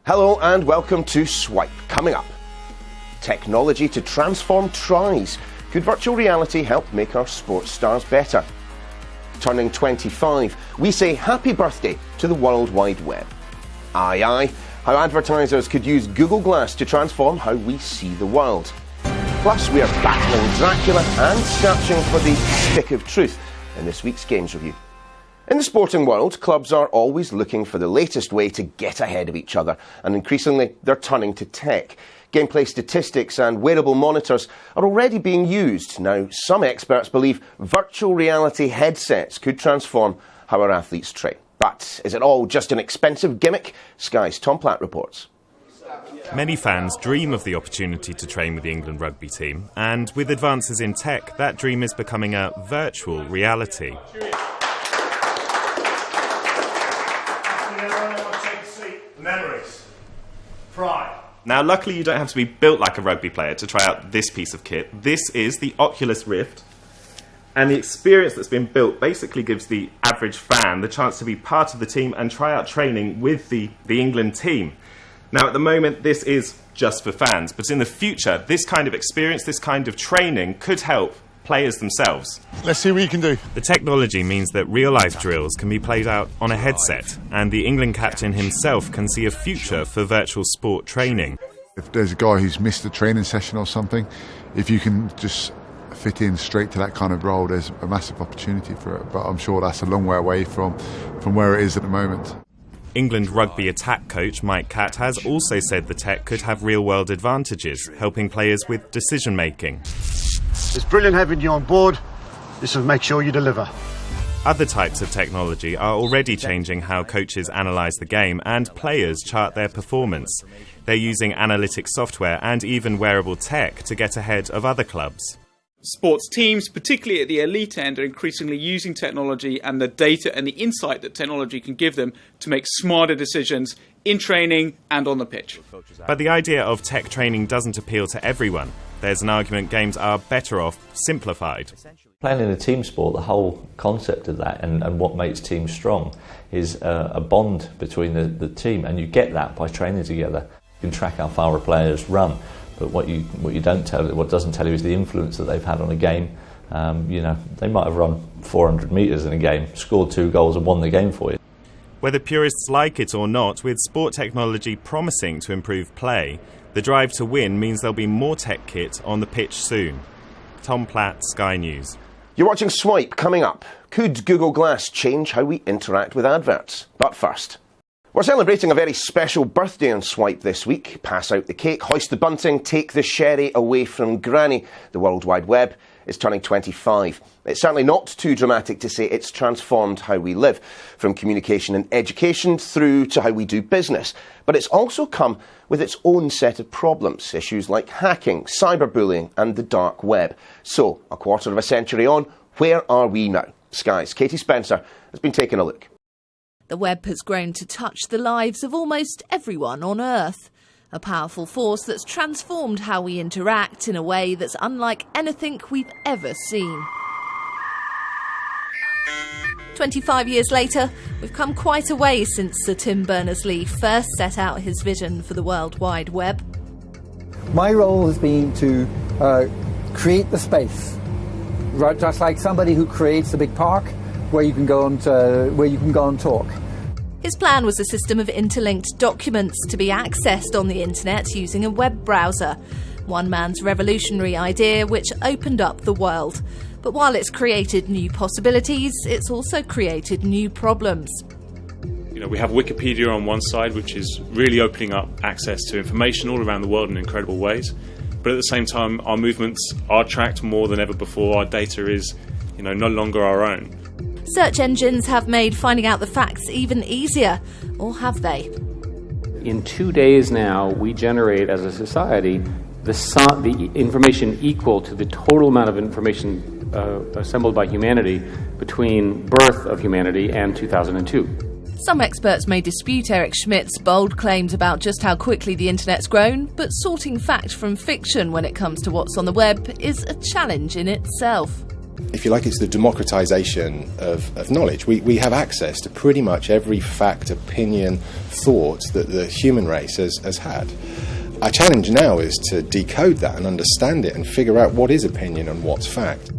Hello and welcome to Swipe. Coming up, technology to transform tries. Could virtual reality help make our sports stars better? Turning 25, we say happy birthday to the World Wide Web. Aye aye, how advertisers could use Google Glass to transform how we see the world. Plus, we are battling Dracula and searching for the stick of truth in this week's Games Review. In the sporting world, clubs are always looking for the latest way to get ahead of each other, and increasingly they're turning to tech. Gameplay statistics and wearable monitors are already being used. Now, some experts believe virtual reality headsets could transform how our athletes train. But is it all just an expensive gimmick? Sky's Tom Platt reports. Many fans dream of the opportunity to train with the England rugby team, and with advances in tech, that dream is becoming a virtual reality. Memories. Pride. Now, luckily, you don't have to be built like a rugby player to try out this piece of kit. This is the Oculus Rift, and the experience that's been built basically gives the average fan the chance to be part of the team and try out training with the England team. Now, at the moment, this is just for fans, but in the future, this kind of experience, this kind of training could help players themselves. Let's see what you can do. The technology means that real-life drills can be played out on a headset, and the England captain himself can see a future for virtual sport training. If there's a guy who's missed a training session or something, if you can just fit in straight to that kind of role, there's a massive opportunity for it. But I'm sure that's a long way away from where it is at the moment. England rugby attack coach Mike Catt has also said the tech could have real-world advantages, helping players with decision-making. It's brilliant having you on board. This will make sure you deliver. Other types of technology are already changing how coaches analyse the game and players chart their performance. They're using analytics software and even wearable tech to get ahead of other clubs. Sports teams, particularly at the elite end, are increasingly using technology and the data and the insight that technology can give them to make smarter decisions in training and on the pitch. But the idea of tech training doesn't appeal to everyone. There's an argument games are better off simplified. Playing in a team sport, the whole concept of that and what makes teams strong is a bond between the team, and you get that by training together. You can track how far a players run, but what doesn't tell you is the influence that they've had on a game. They might have run 400 metres in a game, scored 2 goals and won the game for you. Whether purists like it or not, with sport technology promising to improve play, the drive to win means there'll be more tech kit on the pitch soon. Tom Platt, Sky News. You're watching Swipe. Coming up, could Google Glass change how we interact with adverts? But first, we're celebrating a very special birthday on Swipe this week. Pass out the cake, hoist the bunting, take the sherry away from Granny. The World Wide Web is turning 25. It's certainly not too dramatic to say it's transformed how we live, from communication and education through to how we do business. But it's also come with its own set of problems, issues like hacking, cyberbullying and the dark web. So, a quarter of a century on, where are we now? Sky's Katie Spencer has been taking a look. The web has grown to touch the lives of almost everyone on Earth. A powerful force that's transformed how we interact in a way that's unlike anything we've ever seen. 25 years later, we've come quite a way since Sir Tim Berners-Lee first set out his vision for the World Wide Web. My role has been to create the space, right? Just like somebody who creates a big park where you can go and talk. His plan was a system of interlinked documents to be accessed on the internet using a web browser. One man's revolutionary idea which opened up the world. But while it's created new possibilities, it's also created new problems. We have Wikipedia on one side, which is really opening up access to information all around the world in incredible ways. But at the same time, our movements are tracked more than ever before. Our data is, no longer our own. Search engines have made finding out the facts even easier, or have they? In 2 days now, we generate as a society the information equal to the total amount of information assembled by humanity between birth of humanity and 2002. Some experts may dispute Eric Schmidt's bold claims about just how quickly the internet's grown, but sorting fact from fiction when it comes to what's on the web is a challenge in itself. If you like, it's the democratization of knowledge. We have access to pretty much every fact, opinion, thought that the human race has had. Our challenge now is to decode that and understand it and figure out what is opinion and what's fact.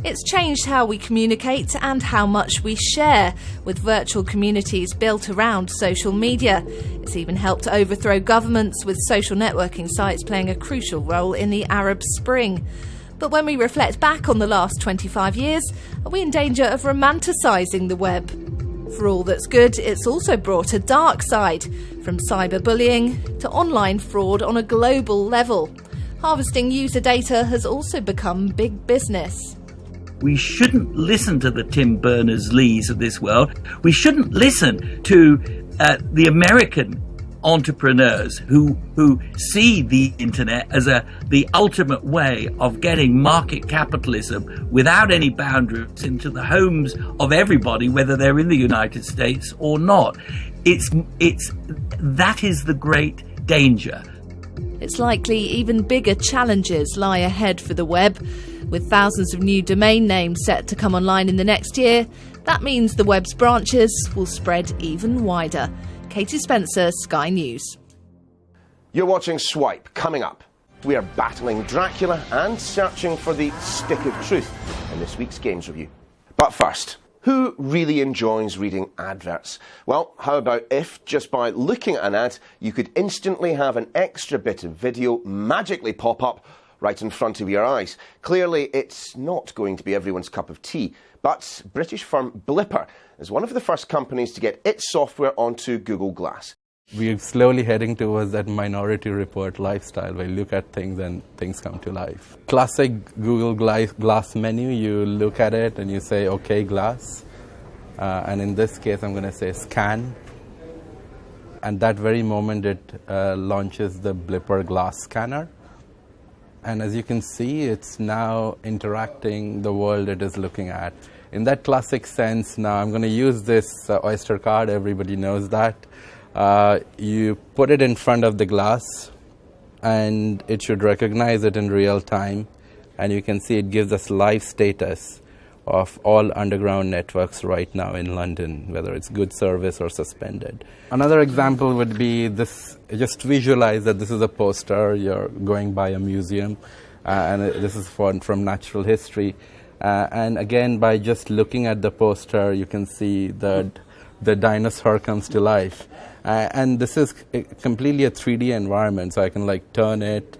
It's changed how we communicate and how much we share, with virtual communities built around social media. It's even helped overthrow governments, with social networking sites playing a crucial role in the Arab Spring. But when we reflect back on the last 25 years, are we in danger of romanticising the web? For all that's good, it's also brought a dark side, from cyberbullying to online fraud on a global level. Harvesting user data has also become big business. We shouldn't listen to the Tim Berners-Lees of this world. We shouldn't listen to the American entrepreneurs who see the internet as the ultimate way of getting market capitalism without any boundaries into the homes of everybody, whether they're in the United States or not. That is the great danger. It's likely even bigger challenges lie ahead for the web. With thousands of new domain names set to come online in the next year, that means the web's branches will spread even wider. Katie Spencer, Sky News. You're watching Swipe. Coming up, we are battling Dracula and searching for the stick of truth in this week's Games Review. But first, who really enjoys reading adverts? Well, how about if, just by looking at an ad, you could instantly have an extra bit of video magically pop up right in front of your eyes? Clearly, it's not going to be everyone's cup of tea, but British firm Blipper is one of the first companies to get its software onto Google Glass. We're slowly heading towards that Minority Report lifestyle, where you look at things and things come to life. Classic Google Glass menu, you look at it and you say, OK, Glass. And in this case, I'm going to say scan. And that very moment, it launches the Blipper Glass Scanner. And as you can see, it's now interacting the world it is looking at. In that classic sense, now I'm going to use this Oyster card, everybody knows that. You put it in front of the glass, and it should recognize it in real time. And you can see it gives us live status of all underground networks right now in London, whether it's good service or suspended. Another example would be this. Just visualize that this is a poster, you're going by a museum, and this is from natural history. And again, by just looking at the poster, you can see that the dinosaur comes to life. And this is completely a 3D environment, so I can turn it,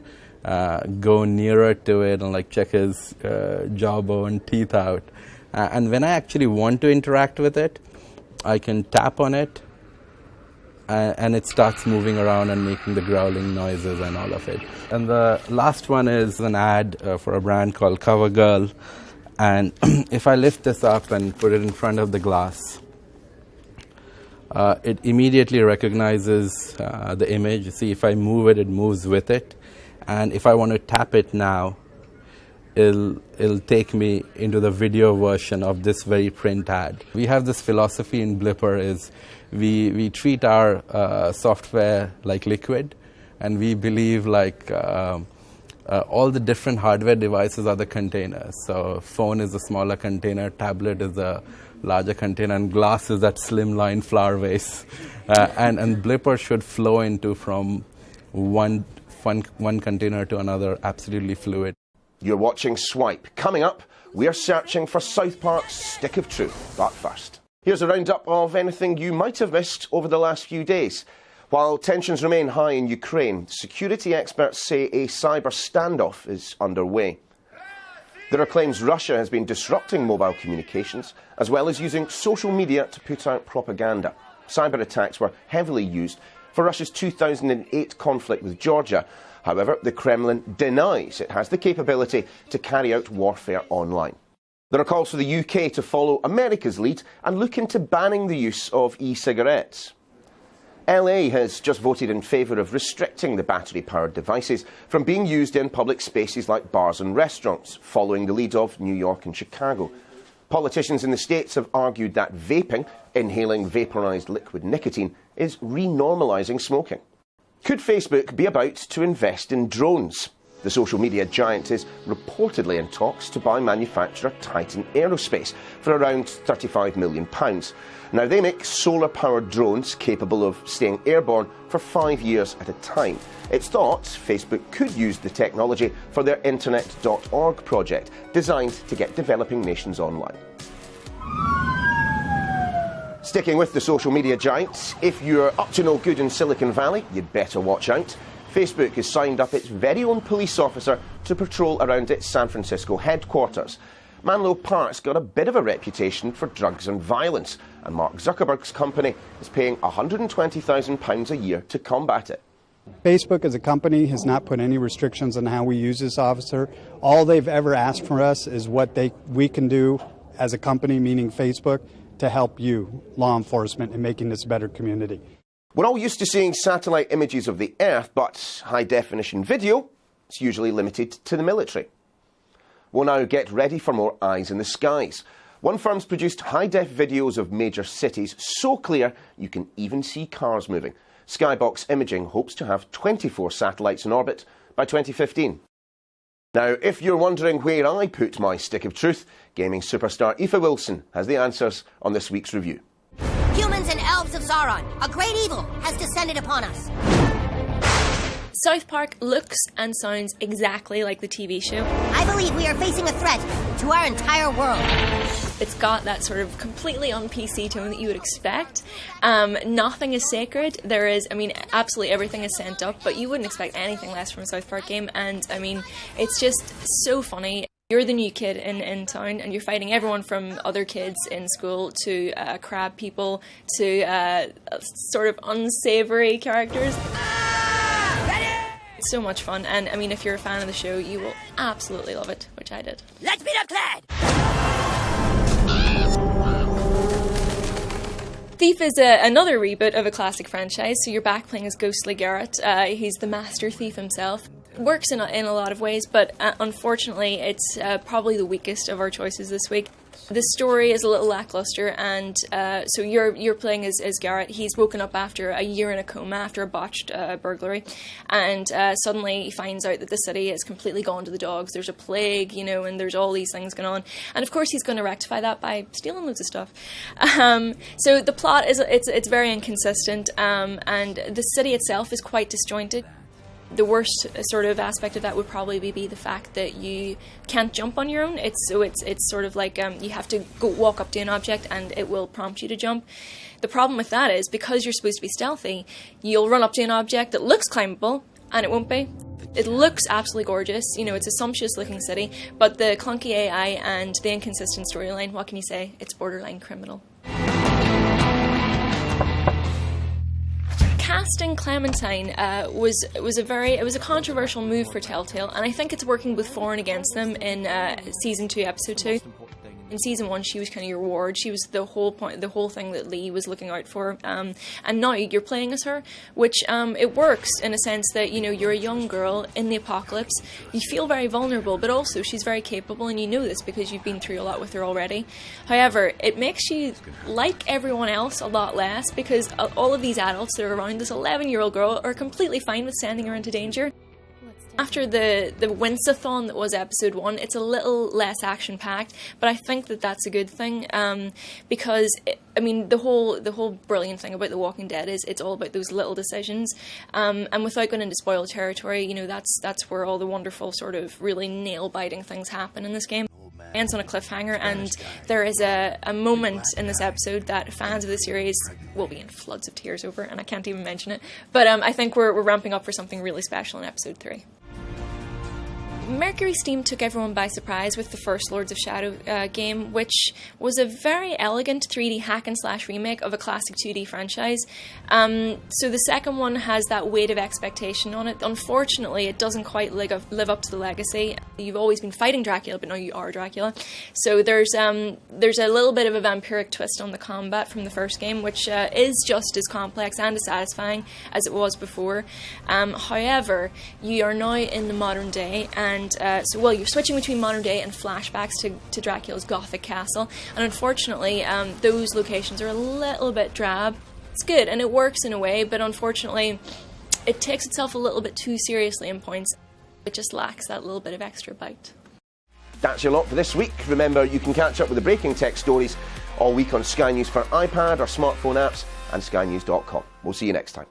go nearer to it, and check his jawbone, teeth out. And when I actually want to interact with it, I can tap on it, and it starts moving around and making the growling noises and all of it. And the last one is an ad for a brand called CoverGirl. And if I lift this up and put it in front of the glass, it immediately recognizes the image. See, if I move it, it moves with it. And if I want to tap it now, it'll take me into the video version of this very print ad. We have this philosophy in Blipper is we treat our software like liquid, and we believe all the different hardware devices are the containers. So phone is a smaller container, tablet is a larger container, and glass is that slimline flower vase. And Blipper should flow into from one container to another absolutely fluid. You're watching Swipe. Coming up, we're searching for South Park's Stick of Truth. But first, here's a roundup of anything you might have missed over the last few days. While tensions remain high in Ukraine, security experts say a cyber standoff is underway. There are claims Russia has been disrupting mobile communications, as well as using social media to put out propaganda. Cyber attacks were heavily used for Russia's 2008 conflict with Georgia. However, the Kremlin denies it has the capability to carry out warfare online. There are calls for the UK to follow America's lead and look into banning the use of e-cigarettes. LA has just voted in favour of restricting the battery-powered devices from being used in public spaces like bars and restaurants, following the lead of New York and Chicago. Politicians in the States have argued that vaping, inhaling vaporised liquid nicotine, is renormalising smoking. Could Facebook be about to invest in drones? The social media giant is reportedly in talks to buy manufacturer Titan Aerospace for around £35 million. Now, they make solar-powered drones capable of staying airborne for 5 years at a time. It's thought Facebook could use the technology for their Internet.org project, designed to get developing nations online. Sticking with the social media giants, if you're up to no good in Silicon Valley, you'd better watch out. Facebook has signed up its very own police officer to patrol around its San Francisco headquarters. Menlo Park's got a bit of a reputation for drugs and violence, and Mark Zuckerberg's company is paying £120,000 a year to combat it. Facebook as a company has not put any restrictions on how we use this officer. All they've ever asked for us is what we can do as a company, meaning Facebook, to help you, law enforcement, in making this a better community. We're all used to seeing satellite images of the Earth, but high-definition video is usually limited to the military. We'll now get ready for more eyes in the skies. One firm's produced high-def videos of major cities so clear you can even see cars moving. Skybox Imaging hopes to have 24 satellites in orbit by 2015. Now, if you're wondering where I put my stick of truth, gaming superstar Aoife Wilson has the answers on this week's review. Humans and elves of Sauron, a great evil has descended upon us. South Park looks and sounds exactly like the TV show. I believe we are facing a threat to our entire world. It's got that sort of completely on-PC tone that you would expect. Nothing is sacred. There is, absolutely everything is sent up, but you wouldn't expect anything less from a South Park game. And, it's just so funny. You're the new kid in town, and you're fighting everyone from other kids in school to crab people to sort of unsavory characters. It's so much fun, and if you're a fan of the show, you will absolutely love it, which I did. Let's beat up Clad! Thief is another reboot of a classic franchise, so you're back playing as Ghostly Garrett. He's the master thief himself. Works in a lot of ways, but unfortunately it's probably the weakest of our choices this week. The story is a little lackluster, and so you're playing as Garrett. He's woken up after a year in a coma after a botched burglary, and suddenly he finds out that the city has completely gone to the dogs. There's a plague, and there's all these things going on, and of course he's going to rectify that by stealing loads of stuff. So the plot is it's very inconsistent, and the city itself is quite disjointed. The worst sort of aspect of that would probably be the fact that you can't jump on your own. It's sort of like you have to go walk up to an object and it will prompt you to jump. The problem with that is because you're supposed to be stealthy, you'll run up to an object that looks climbable and it won't be. It looks absolutely gorgeous, it's a sumptuous looking city, but the clunky AI and the inconsistent storyline, what can you say? It's borderline criminal. Casting Clementine was a controversial move for Telltale, and I think it's working both for and against them in season 2, episode 2. In season 1, she was kind of your ward. She was the whole thing that Lee was looking out for. And now you're playing as her, which it works in a sense that you're a young girl in the apocalypse. You feel very vulnerable, but also she's very capable, and you know this because you've been through a lot with her already. However, it makes you like everyone else a lot less because all of these adults that are around this 11-year-old girl are completely fine with sending her into danger. After the Wince-a-thon that was episode 1, it's a little less action-packed, but I think that that's a good thing because the whole brilliant thing about The Walking Dead is it's all about those little decisions, and without going into spoiler territory, that's where all the wonderful sort of really nail-biting things happen in this game. It ends on a cliffhanger, and there is a moment in this episode that fans of the series will be in floods of tears over, and I can't even mention it. But I think we're ramping up for something really special in episode 3. Mercury Steam took everyone by surprise with the first Lords of Shadow game, which was a very elegant 3D hack-and-slash remake of a classic 2D franchise. So the second one has that weight of expectation on it. Unfortunately, it doesn't quite live up to the legacy. You've always been fighting Dracula, but now you are Dracula. So there's a little bit of a vampiric twist on the combat from the first game, which is just as complex and as satisfying as it was before. However, you are now in the modern day, and you're switching between modern day and flashbacks to Dracula's Gothic castle, and unfortunately those locations are a little bit drab. It's good and it works in a way, but unfortunately it takes itself a little bit too seriously in points. It just lacks that little bit of extra bite. That's your lot for this week. Remember, you can catch up with the breaking tech stories all week on Sky News for iPad or smartphone apps and skynews.com. We'll see you next time.